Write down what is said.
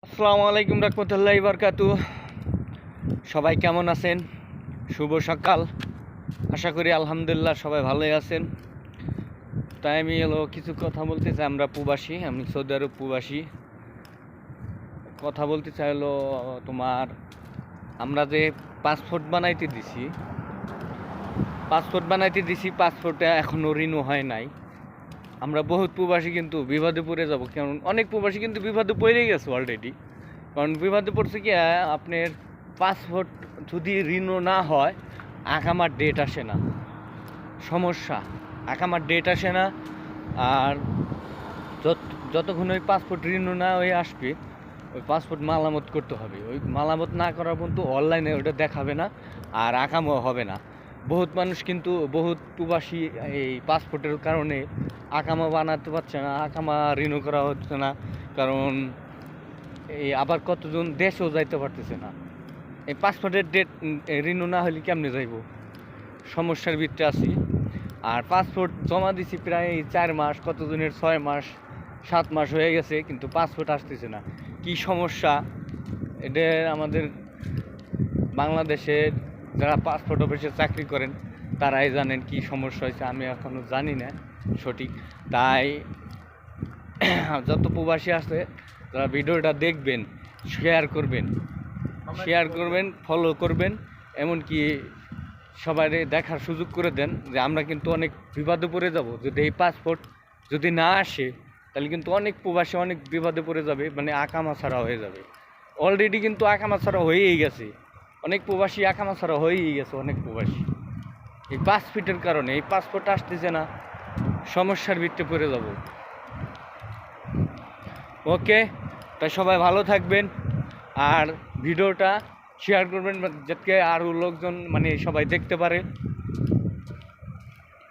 আসসালামু আলাইকুম রহমতুল্লাহি বারকাতু। সবাই কেমন আছেন? শুভ সকাল। আশা করি আলহামদুলিল্লাহ সবাই ভালোই আছেন। তাই আমি কিছু কথা বলতে চাই। আমি সৌদি আরব প্রবাসী। কথা বলতে চাই তোমার আমরা যে পাসপোর্ট বানাইতে দিছি পাসপোর্টে এখনও রিনিউ হয় নাই। আমরা বহুত প্রবাসী কিন্তু বিপদে পড়ে যাব, কারণ অনেক প্রবাসী কিন্তু বিপদে পড়ে গেছে অলরেডি। কারণ বিপদে পড়ছে কি, আপনার পাসপোর্ট যদি রিনিউ না হয়, আকামার ডেট আসে না। সমস্যা, আকামার ডেট আসে না। আর যতক্ষণ ওই পাসপোর্ট রিনিউ না হয়ে আসবে, ওই পাসপোর্ট মালামত করতে হবে। ওই মালামত না করা পর্যন্ত অনলাইনে ওটা দেখাবে না, আর আকামও হবে না। বহুত প্রবাসী এই পাসপোর্টের কারণে আকামা বানাতে পারছে না, আকামা রিনিউ করা হচ্ছে না। কারণ এই আবার কতজন দেশেও যাইতে পারতেছে না। এই পাসপোর্টের ডেট রিনিউ না হলে কেমনে যাইব? সমস্যার ভিতরে আছি। আর পাসপোর্ট জমা দিছি প্রায় 4 মাস, কতজনের 6 মাস 7 মাস হয়ে গেছে, কিন্তু পাসপোর্ট আসতেছে না। কি সমস্যা এটা আমাদের বাংলাদেশে যারা পাসপোর্ট অফিসে চাকরি করেন তারাই জানেন কি সমস্যা হয়েছে। আমি এখনও জানি না সঠিক। তাই যত প্রবাসী আছে তারা ভিডিওটা দেখবেন, শেয়ার করবেন, ফলো করবেন, এমনকি সবাই দেখার সুযোগ করে দেন। যে আমরা কিন্তু অনেক বিপদে পড়ে যাব যদি এই পাসপোর্ট যদি না আসে, তাহলে কিন্তু অনেক প্রবাসী অনেক বিপদে পড়ে যাবে, মানে আকামা ছাড়া হয়ে যাবে। অলরেডি কিন্তু আকামা ছাড়া হয়েই গেছে, অনেক প্রবাসী আকামা ছাড়া হয়েই গেছে। অনেক প্রবাসী এই পাসপোর্টের কারণে, এই পাসপোর্ট আসতেছে না, সমস্যার ভিতরে পড়ে যাব। ওকে, তাই সবাই ভালো থাকবেন আর ভিডিওটা শেয়ার করবেন, যাতে আরও লোকজন মানে সবাই দেখতে পারে।